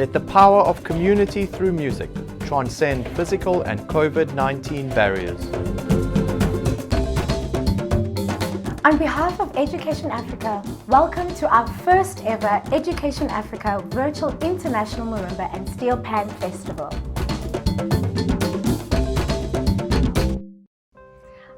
Let the power of community through music transcend physical and COVID-19 barriers. On behalf of Education Africa, welcome to our first ever Education Africa Virtual International Marimba and Steel Pan Festival.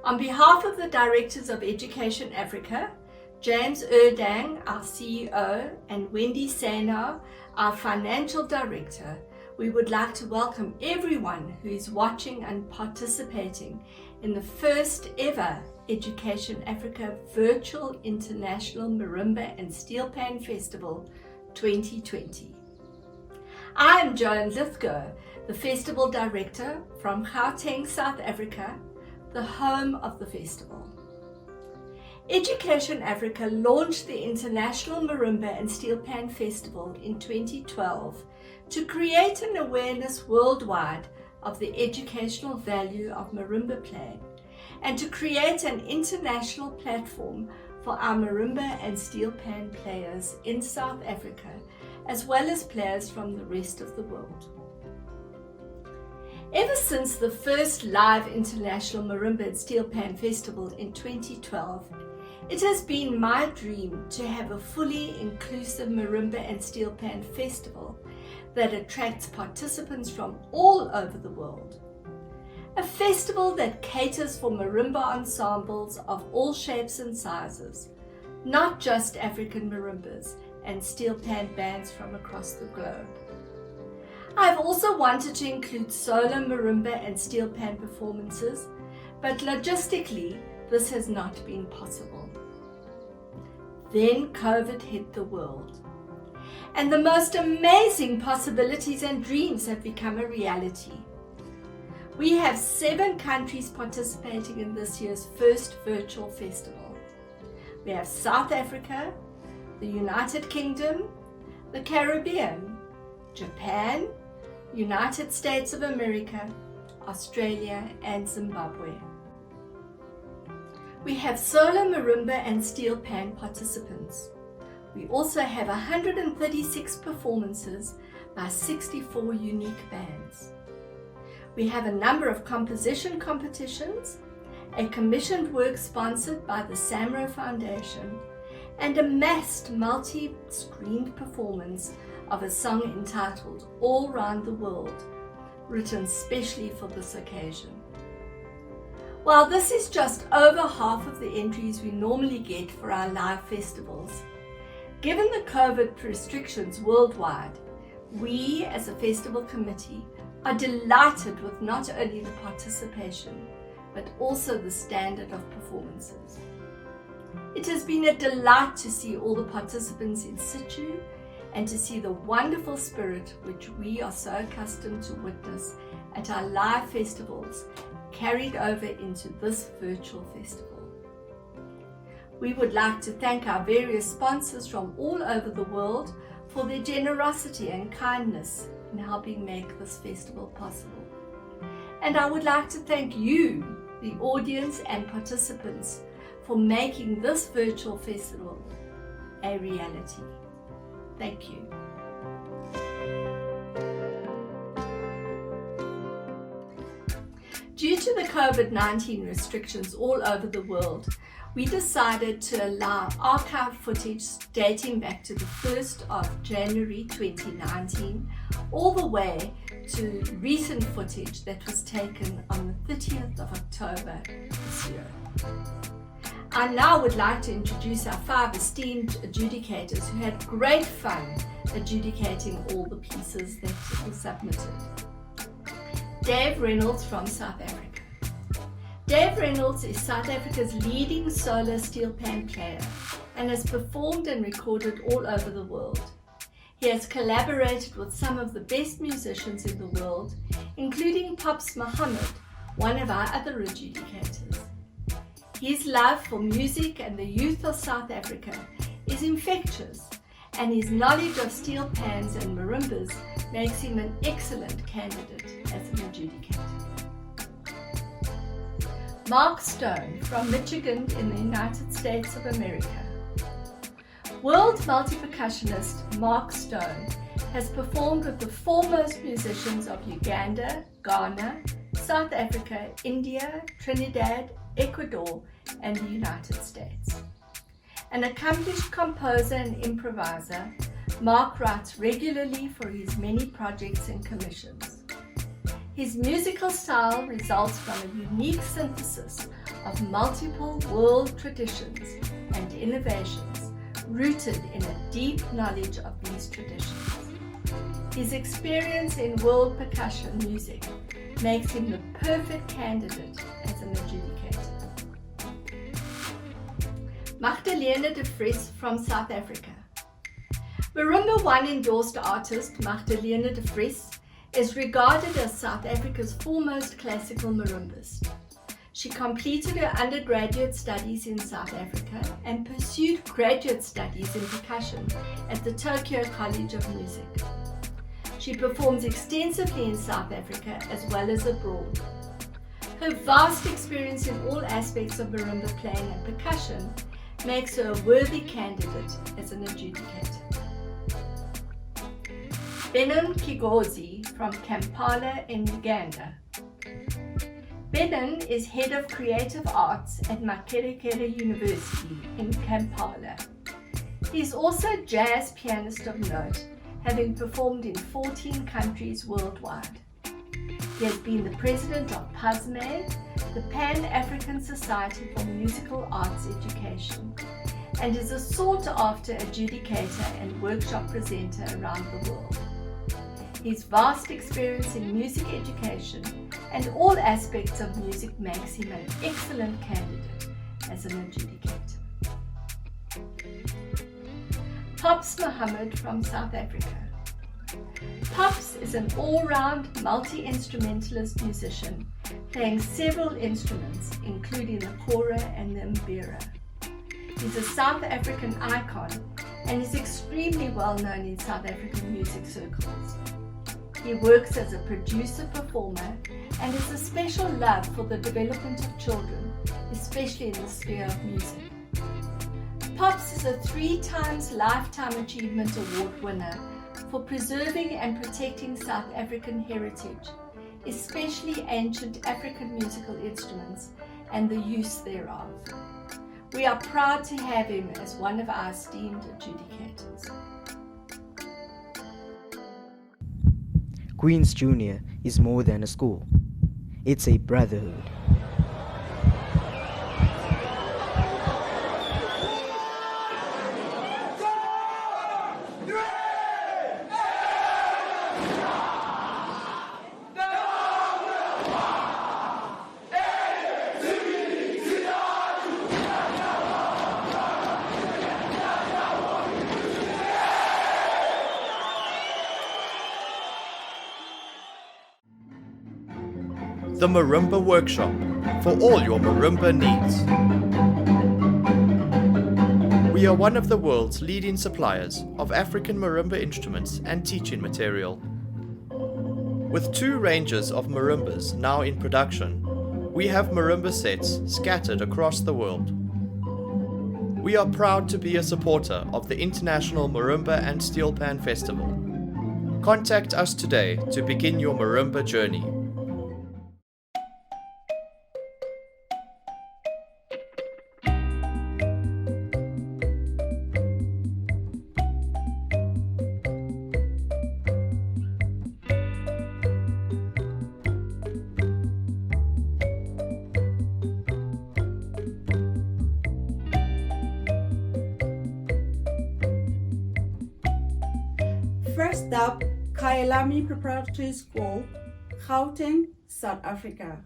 On behalf of the Directors of Education Africa, James Erdang, our CEO, and Wendy Sanar, our Financial Director, we would like to welcome everyone who is watching and participating in the first ever Education Africa Virtual International Marimba and Steel Pan Festival 2020. I am Joan Lithgow, the Festival Director from Gauteng, South Africa, the home of the festival. Education Africa launched the International Marimba and Steel Pan Festival in 2012 to create an awareness worldwide of the educational value of marimba playing and to create an international platform for our marimba and steel pan players in South Africa, as well as players from the rest of the world. Ever since the first live International Marimba and Steel Pan Festival in 2012, it has been my dream to have a fully inclusive marimba and steel pan festival that attracts participants from all over the world. A festival that caters for marimba ensembles of all shapes and sizes, not just African marimbas and steel pan bands from across the globe. I've also wanted to include solo marimba and steel pan performances, but logistically this has not been possible. Then COVID hit the world, and the most amazing possibilities and dreams have become a reality. We have 7 countries participating in this year's first virtual festival. We have South Africa, the United Kingdom, the Caribbean, Japan, United States of America, Australia, and Zimbabwe. We have solo marimba and steel pan participants. We also have 136 performances by 64 unique bands. We have a number of composition competitions, a commissioned work sponsored by the Samro Foundation, and a massed multi-screened performance of a song entitled All Round the World, written specially for this occasion. While this is just over half of the entries we normally get for our live festivals, given the COVID restrictions worldwide, we as a festival committee are delighted with not only the participation, but also the standard of performances. It has been a delight to see all the participants in situ and to see the wonderful spirit which we are so accustomed to witness at our live festivals carried over into this virtual festival. We would like to thank our various sponsors from all over the world for their generosity and kindness in helping make this festival possible. And I would like to thank you, the audience and participants, for making this virtual festival a reality. Thank you. Due to the COVID-19 restrictions all over the world, we decided to allow archive footage dating back to the 1st of January 2019 all the way to recent footage that was taken on the 30th of October this year. I now would like to introduce our 5 esteemed adjudicators who had great fun adjudicating all the pieces that were submitted. Dave Reynolds from South Africa. Dave Reynolds is South Africa's leading solo steel pan player and has performed and recorded all over the world. He has collaborated with some of the best musicians in the world, including Pops Muhammad, one of our other adjudicators. His love for music and the youth of South Africa is infectious, and his knowledge of steel pans and marimbas makes him an excellent candidate as an adjudicator. Mark Stone from Michigan in the United States of America. World multi-percussionist Mark Stone has performed with the foremost musicians of Uganda, Ghana, South Africa, India, Trinidad, Ecuador, and the United States. An accomplished composer and improviser, Mark writes regularly for his many projects and commissions. His musical style results from a unique synthesis of multiple world traditions and innovations rooted in a deep knowledge of these traditions. His experience in world percussion music makes him the perfect candidate as an adjudicator. Magdalene de Vries from South Africa. Marimba 1 endorsed artist Magdalene de Vries is regarded as South Africa's foremost classical marimbist. She completed her undergraduate studies in South Africa and pursued graduate studies in percussion at the Tokyo College of Music. She performs extensively in South Africa as well as abroad. Her vast experience in all aspects of marimba playing and percussion makes her a worthy candidate as an adjudicator. Benon Kigozi from Kampala in Uganda. Benon is Head of Creative Arts at Makerere University in Kampala. He is also a jazz pianist of note, having performed in 14 countries worldwide. He has been the president of PASME, the Pan-African Society for Musical Arts Education, and is a sought-after adjudicator and workshop presenter around the world. His vast experience in music education and all aspects of music makes him an excellent candidate as an adjudicator. Pops Mohammed from South Africa. Pops is an all-round multi-instrumentalist musician playing several instruments including the kora and the mbira. He's a South African icon and is extremely well known in South African music circles. He works as a producer-performer and has a special love for the development of children, especially in the sphere of music. Pops is a 3-times Lifetime Achievement Award winner for preserving and protecting South African heritage, especially ancient African musical instruments and the use thereof. We are proud to have him as one of our esteemed adjudicators. Queen's Junior is more than a school. It's a brotherhood. The Marimba Workshop, for all your marimba needs. We are one of the world's leading suppliers of African marimba instruments and teaching material. With 2 ranges of marimbas now in production, we have marimba sets scattered across the world. We are proud to be a supporter of the International Marimba and Steel Pan Festival. Contact us today to begin your marimba journey. First up, Kyalami Preparatory School, Gauteng, South Africa.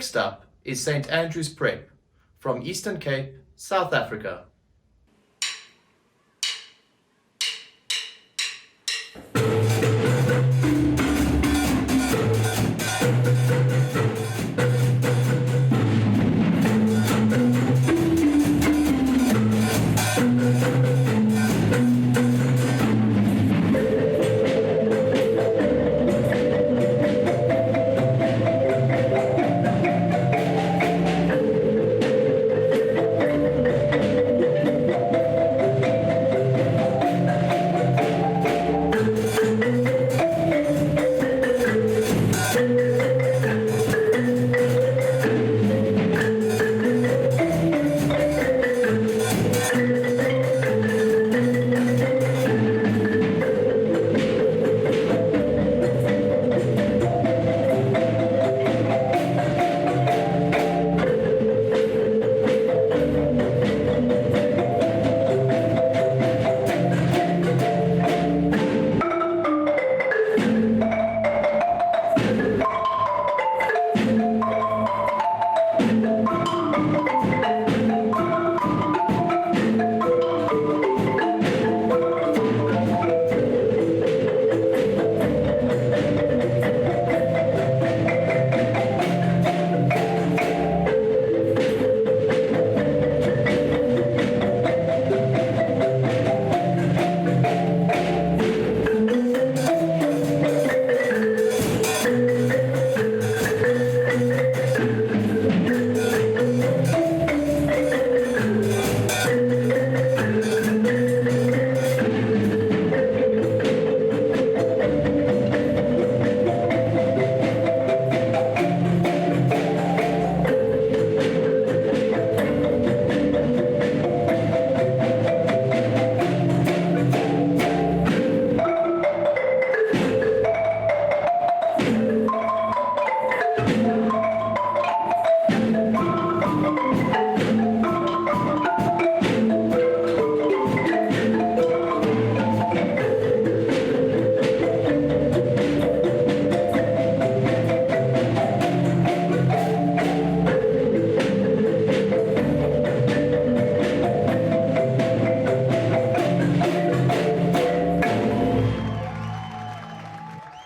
Next up is St. Andrew's Prep from Eastern Cape, South Africa.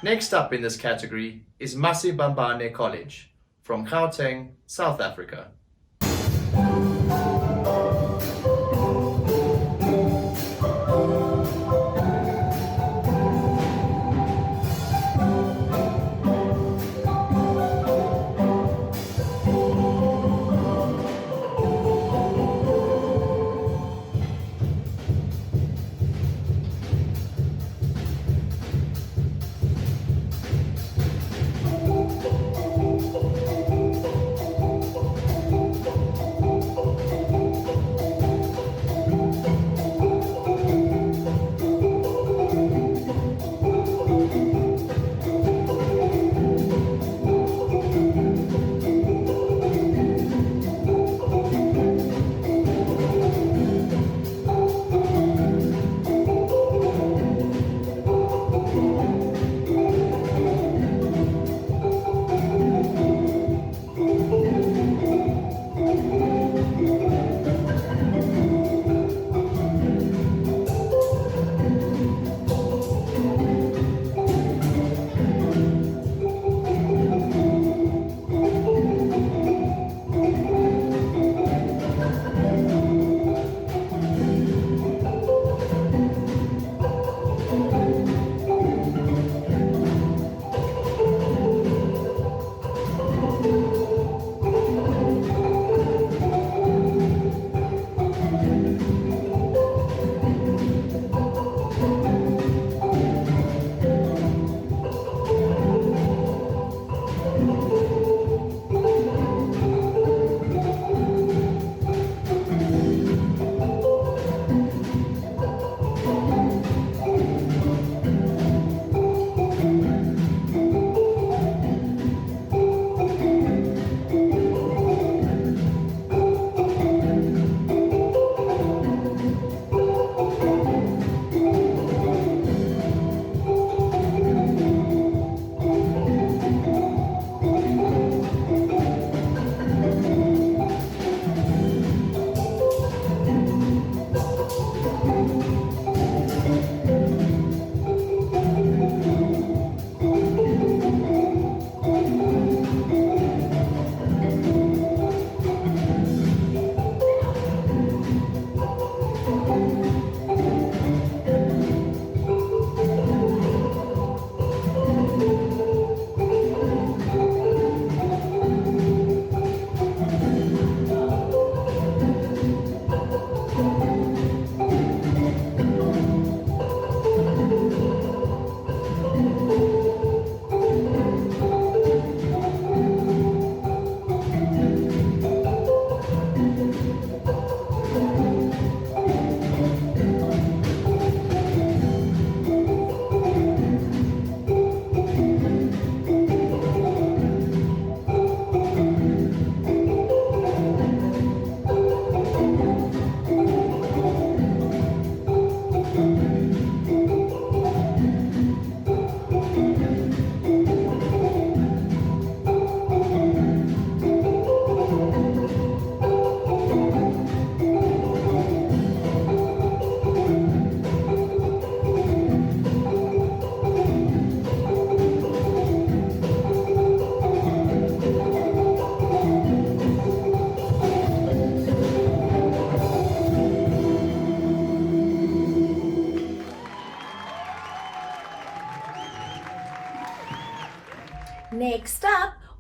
Next up in this category is Masibambane College from Gauteng, South Africa.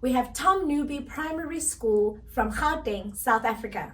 we have Tom Newby Primary School from Gauteng, South Africa.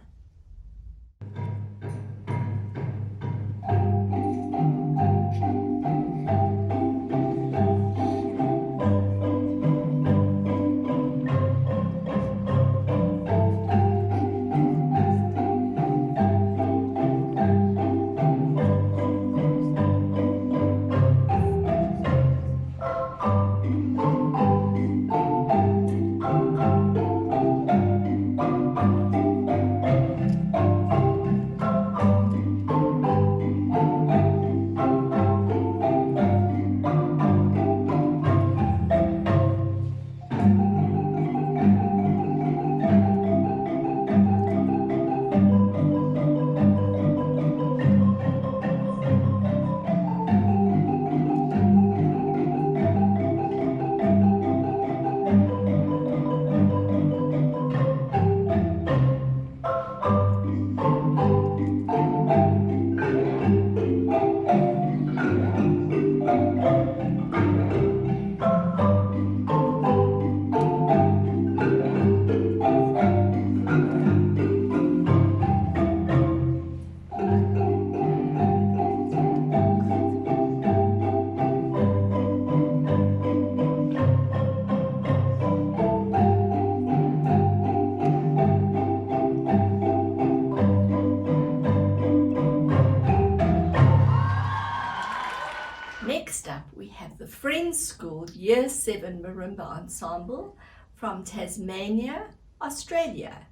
Next up, we have the Friends School Year 7 Marimba Ensemble from Tasmania, Australia.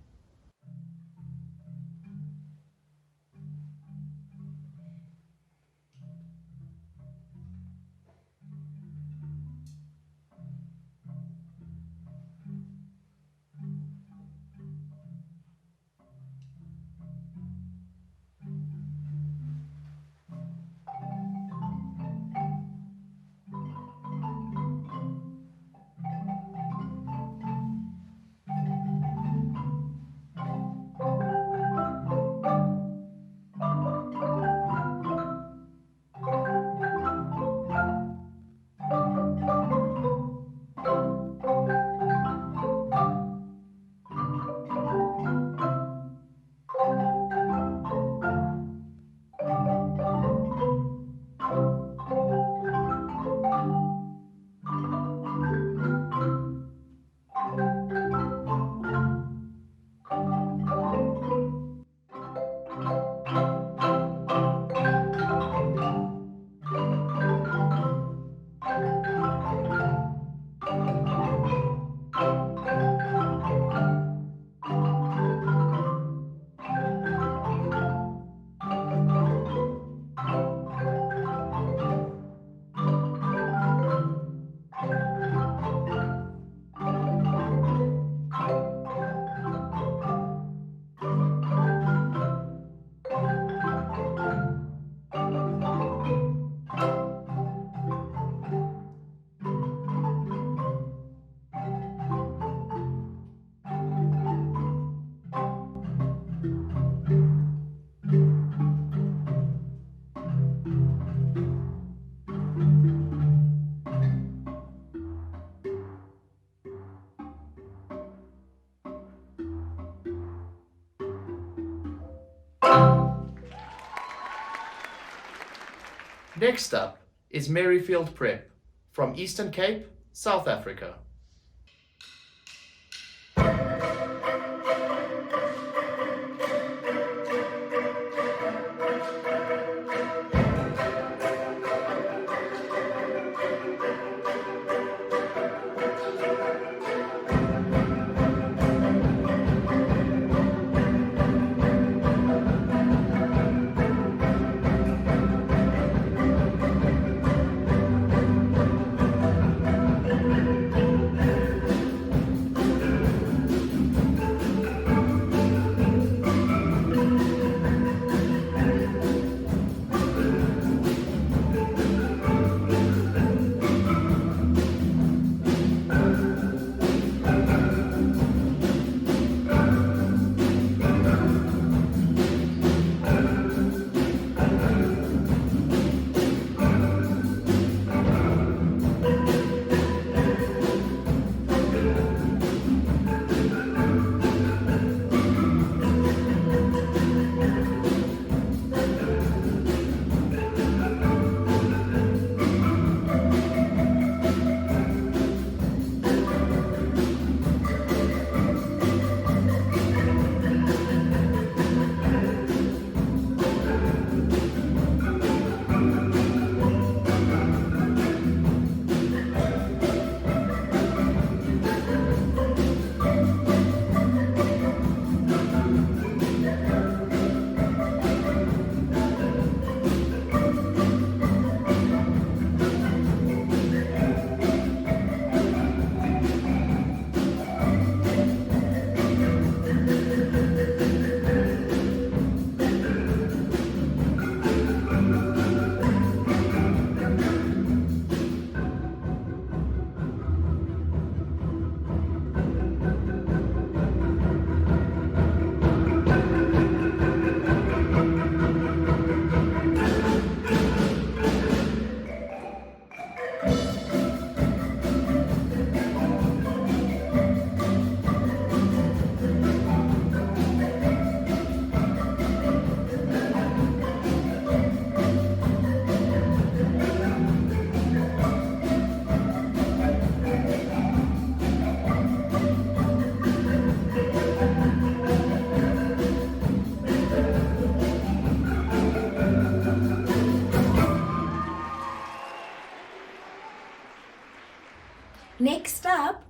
Next up is Merrifield Prep from Eastern Cape, South Africa.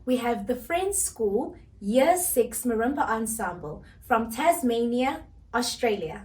we have the Friends School Year 6 Marimba Ensemble from Tasmania, Australia.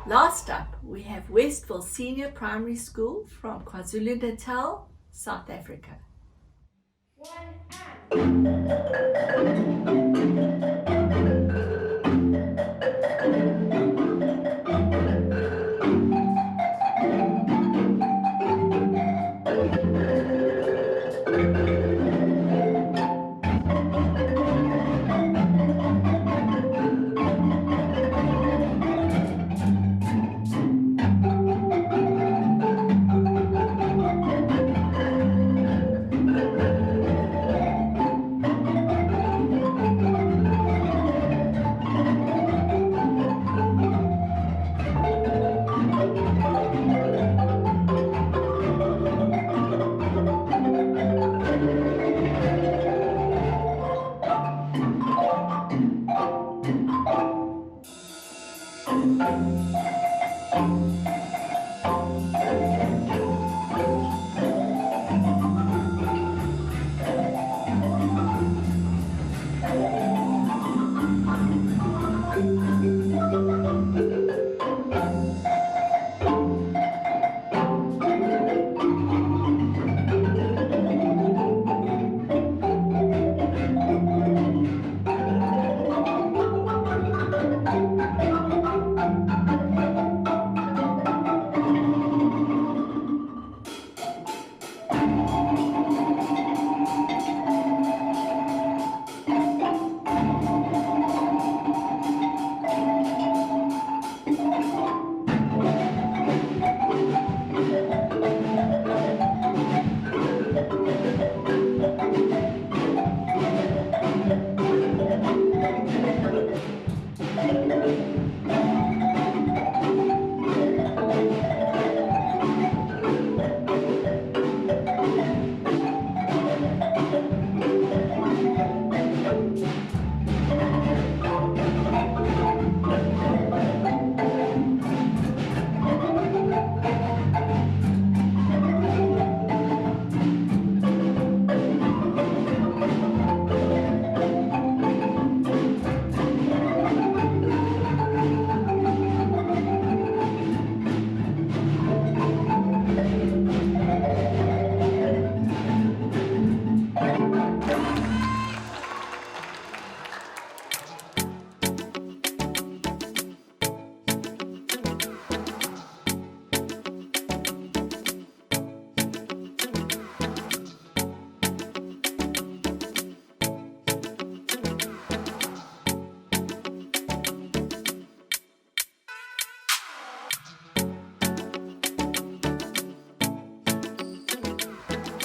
Last up, we have Westville Senior Primary School from KwaZulu-Natal, South Africa.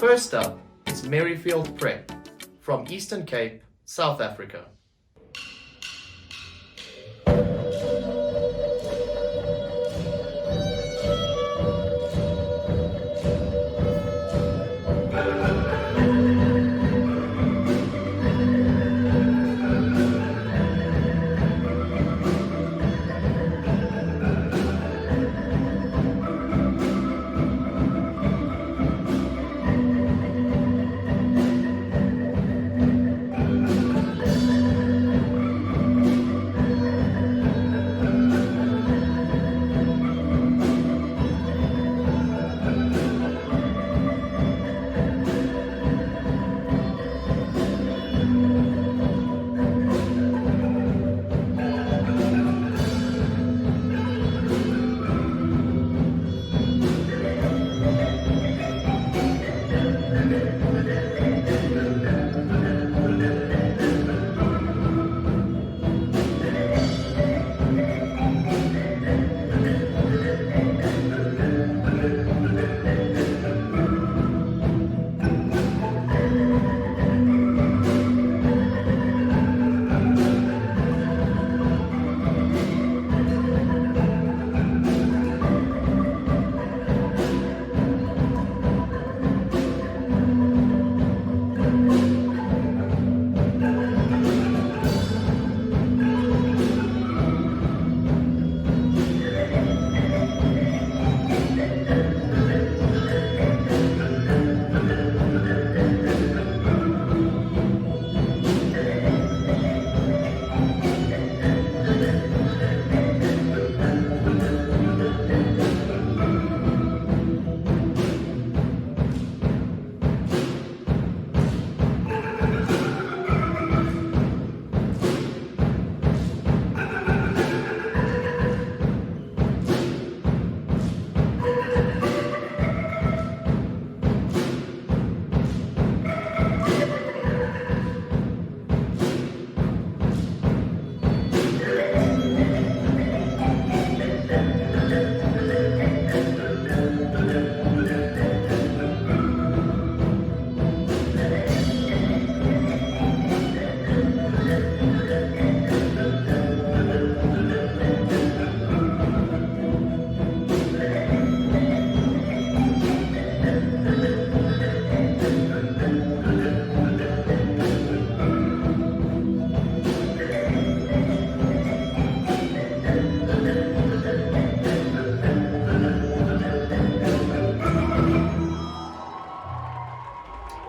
First up is Merrifield Prep from Eastern Cape, South Africa.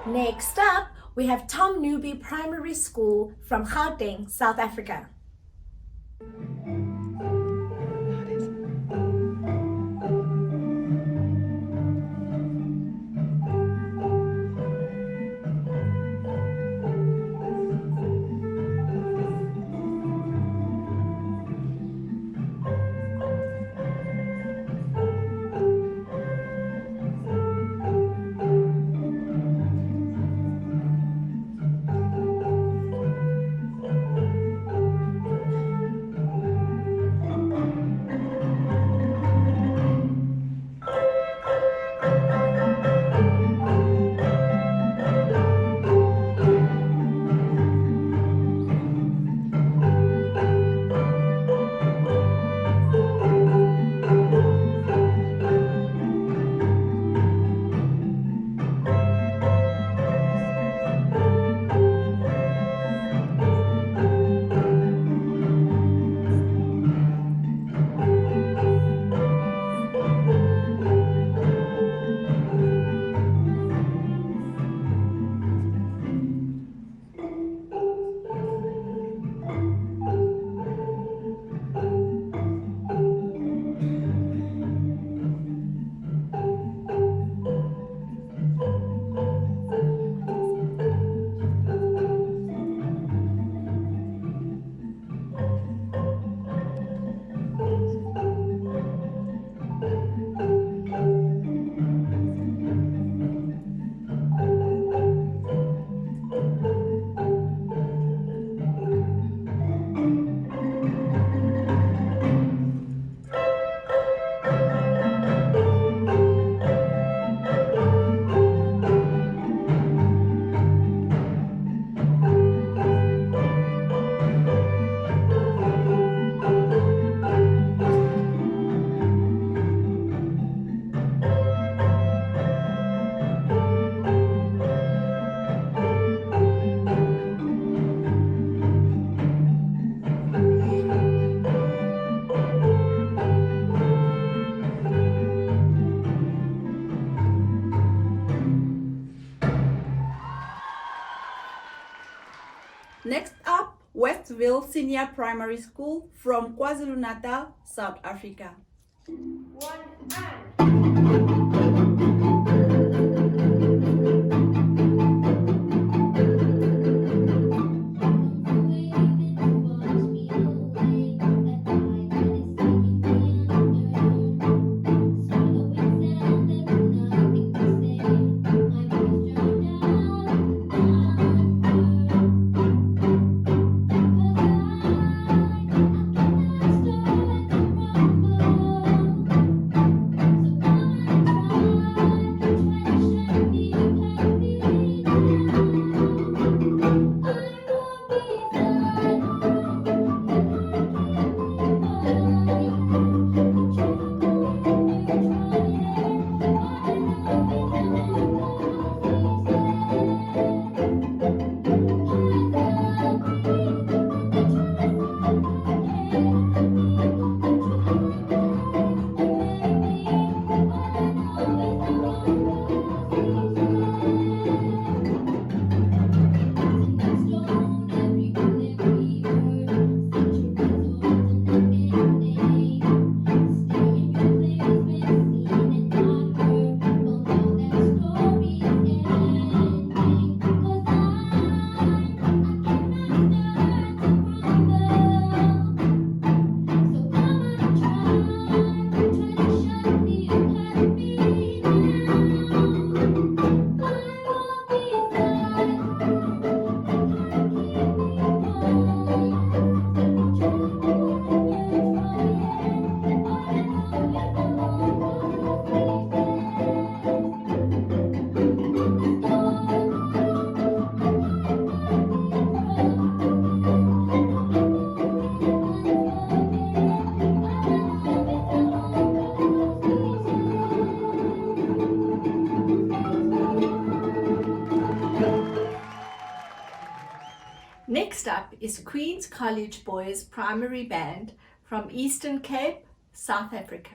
Next up, we have Tom Newby Primary School from Gauteng, South Africa. Next up, Westville Senior Primary School from KwaZulu-Natal, South Africa. Next up is Queen's College Boys Primary Band from Eastern Cape, South Africa.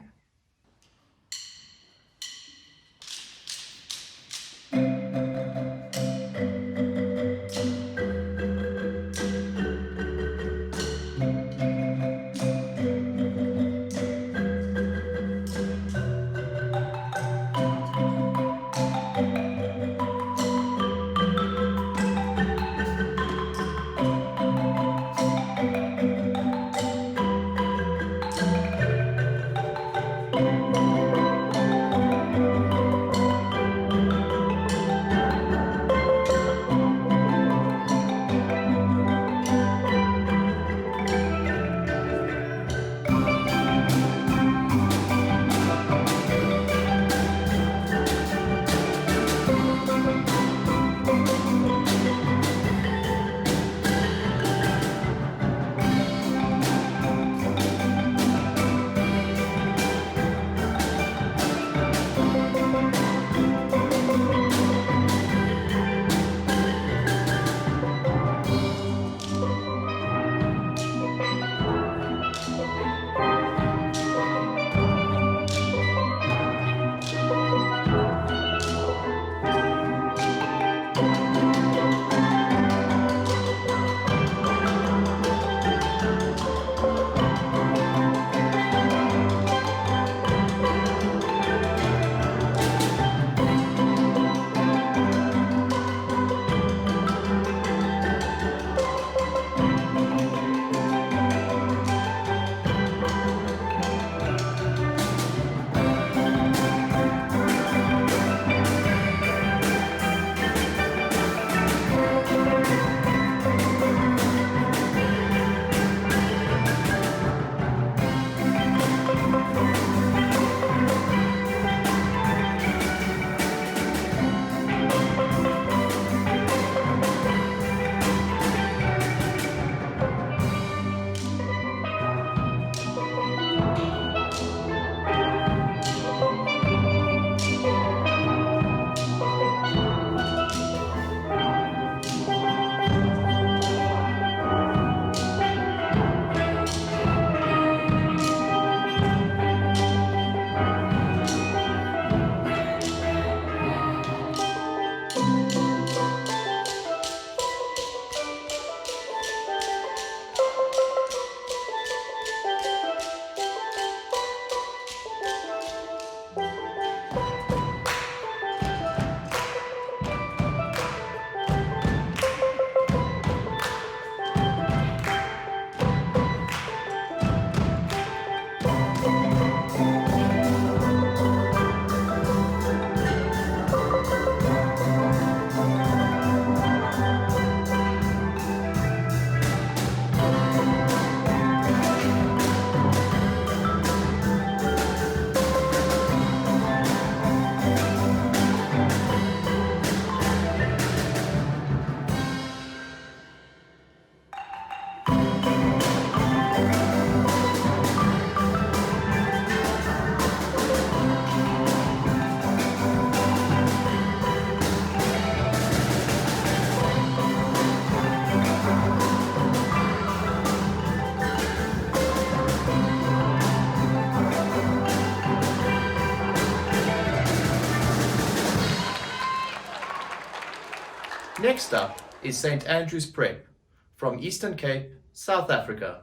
Next up is St. Andrew's Prep from Eastern Cape, South Africa.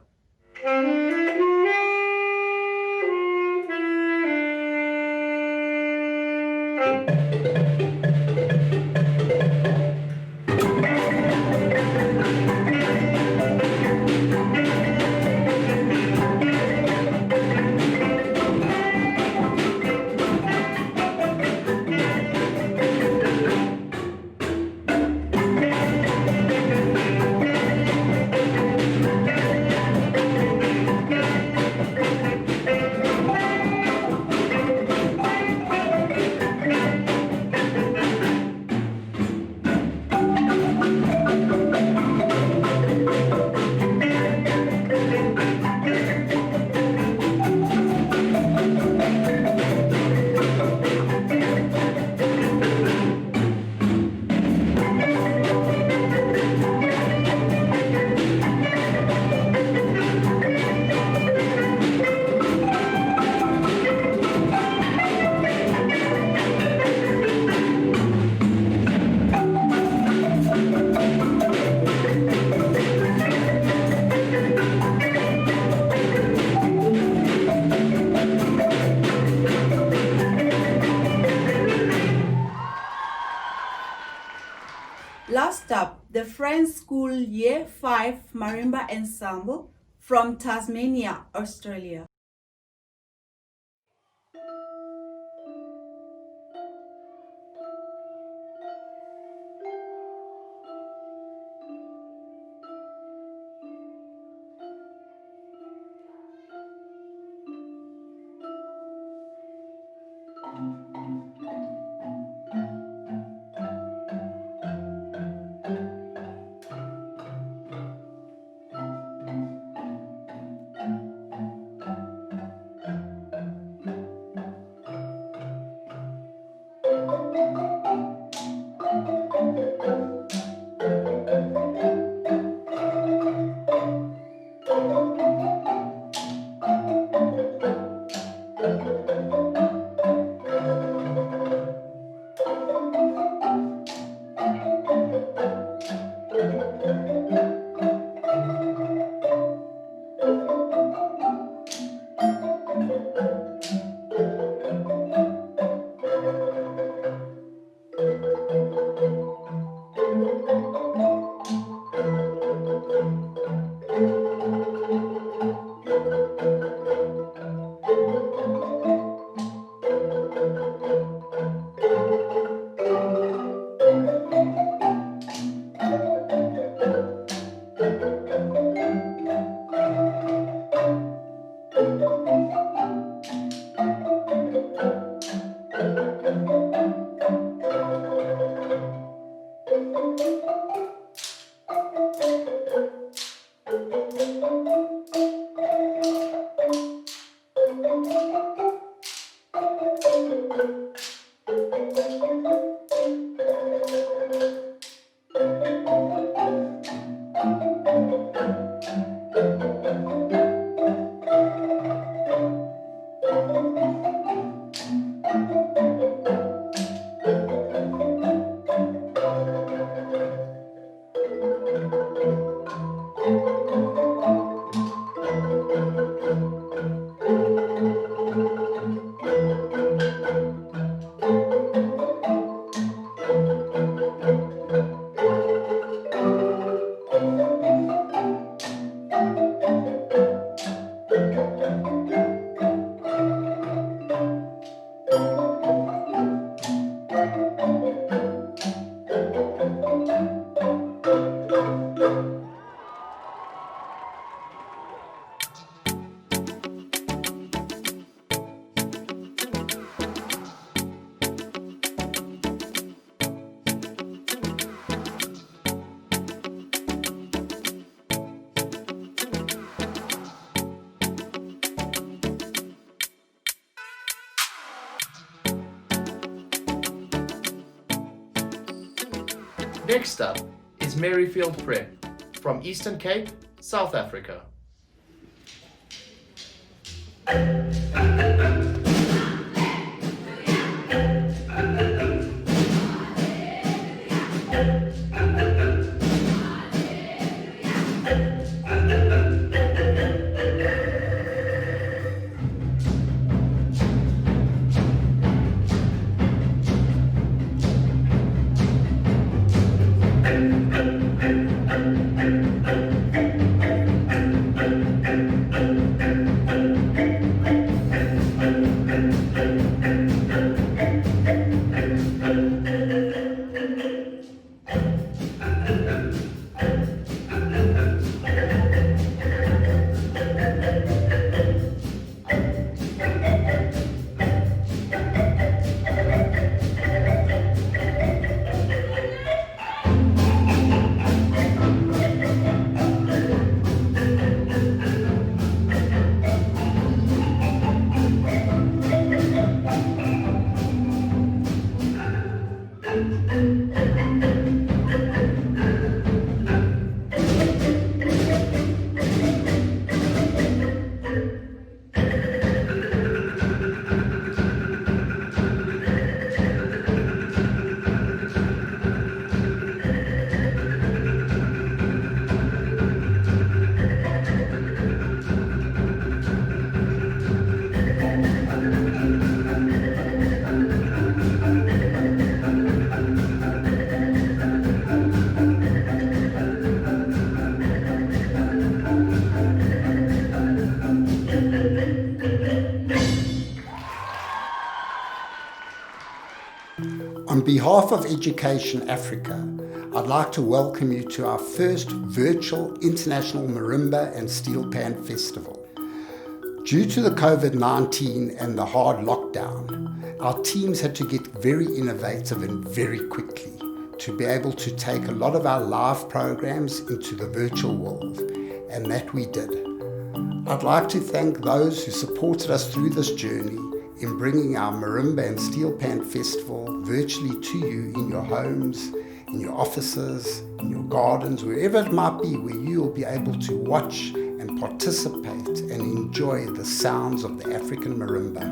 Last up, the French School Year 5 Marimba Ensemble from Tasmania, Australia. Next up is Merrifield Prep from Eastern Cape, South Africa. On behalf of Education Africa, I'd like to welcome you to our first virtual International Marimba and Steel Pan Festival. Due to the COVID-19 and the hard lockdown, our teams had to get very innovative and very quickly to be able to take a lot of our live programs into the virtual world, and that we did. I'd like to thank those who supported us through this journey in bringing our Marimba and Steel Pan Festival virtually to you in your homes, in your offices, in your gardens, wherever it might be, where you will be able to watch and participate and enjoy the sounds of the African marimba.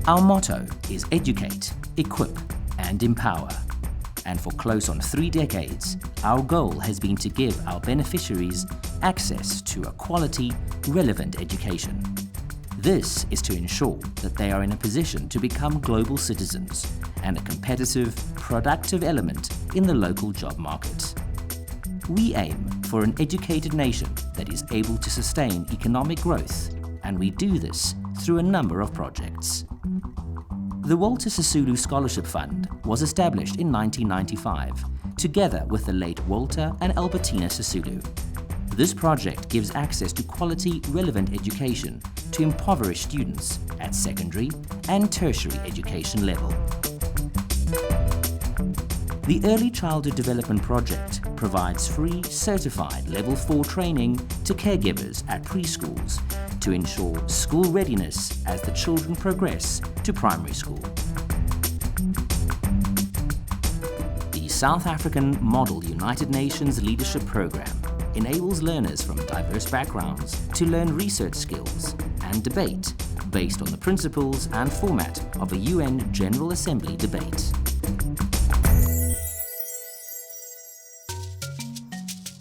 Our motto is educate, equip and empower. And for close on 3 decades, our goal has been to give our beneficiaries access to a quality, relevant education. This is to ensure that they are in a position to become global citizens and a competitive, productive element in the local job market. We aim for an educated nation that is able to sustain economic growth, and we do this through a number of projects. The Walter Sisulu Scholarship Fund was established in 1995, together with the late Walter and Albertina Sisulu. This project gives access to quality, relevant education to impoverished students at secondary and tertiary education level. The Early Childhood Development Project provides free, certified Level 4 training to caregivers at preschools to ensure school readiness as the children progress to primary school. The South African Model United Nations Leadership Program enables learners from diverse backgrounds to learn research skills and debate based on the principles and format of a UN General Assembly debate.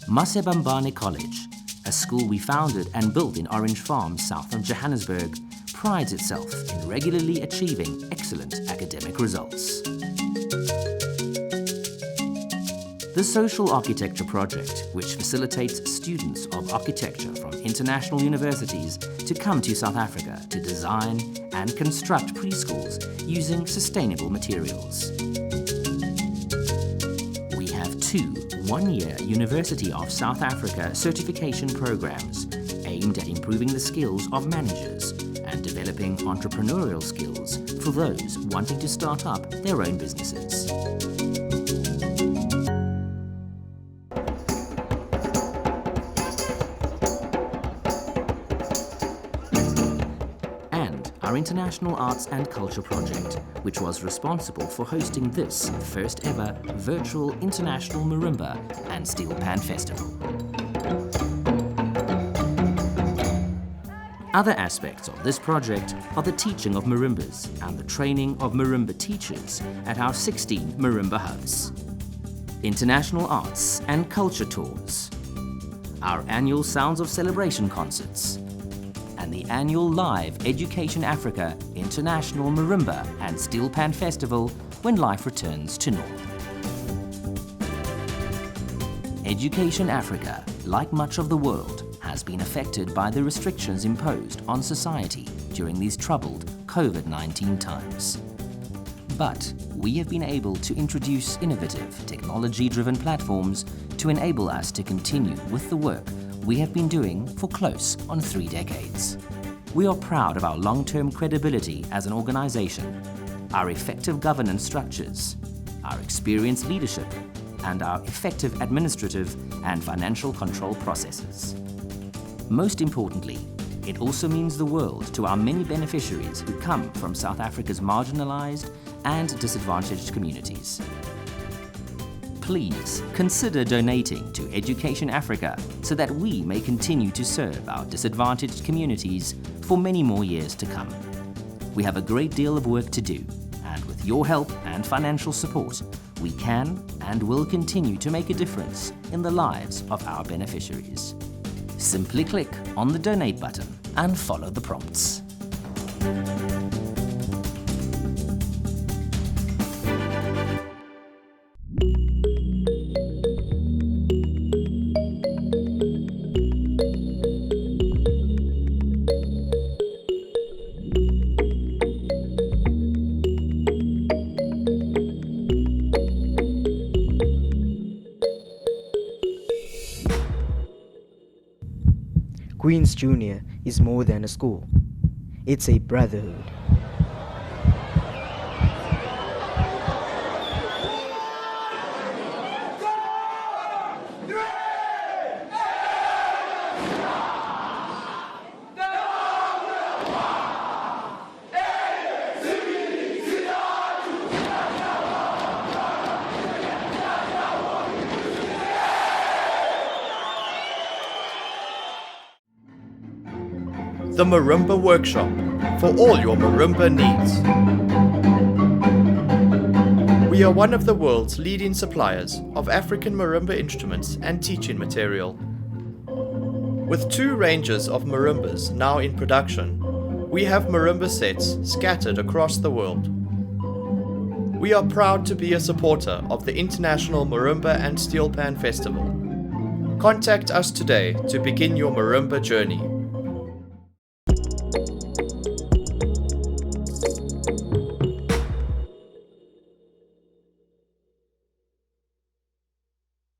Masibambane College, a school we founded and built in Orange Farm, south of Johannesburg, prides itself in regularly achieving excellent academic results. The Social Architecture Project, which facilitates students of architecture from international universities to come to South Africa to design and construct preschools using sustainable materials. We have 2 one-year University of South Africa certification programs aimed at improving the skills of managers and developing entrepreneurial skills for those wanting to start up their own businesses. And our International Arts and Culture Project, which was responsible for hosting this first ever virtual International Marimba and Steel Pan Festival. Other aspects of this project are the teaching of marimbas and the training of marimba teachers at our 16 marimba hubs. International arts and culture tours, our annual Sounds of Celebration concerts, and the annual live Education Africa International Marimba and Steel Pan Festival when life returns to normal. Education Africa, like much of the world, has been affected by the restrictions imposed on society during these troubled COVID-19 times. But we have been able to introduce innovative, technology-driven platforms to enable us to continue with the work we have been doing for close on 3 decades. We are proud of our long-term credibility as an organization, our effective governance structures, our experienced leadership, and our effective administrative and financial control processes. Most importantly, it also means the world to our many beneficiaries who come from South Africa's marginalized and disadvantaged communities. Please consider donating to Education Africa so that we may continue to serve our disadvantaged communities for many more years to come. We have a great deal of work to do, and with your help and financial support, we can and will continue to make a difference in the lives of our beneficiaries. Simply click on the donate button and follow the prompts. Queen's Junior is more than a school. It's a brotherhood. The Marimba Workshop, for all your marimba needs. We are one of the world's leading suppliers of African marimba instruments and teaching material. With 2 ranges of marimbas now in production, we have marimba sets scattered across the world. We are proud to be a supporter of the International Marimba and Steel Pan Festival. Contact us today to begin your marimba journey.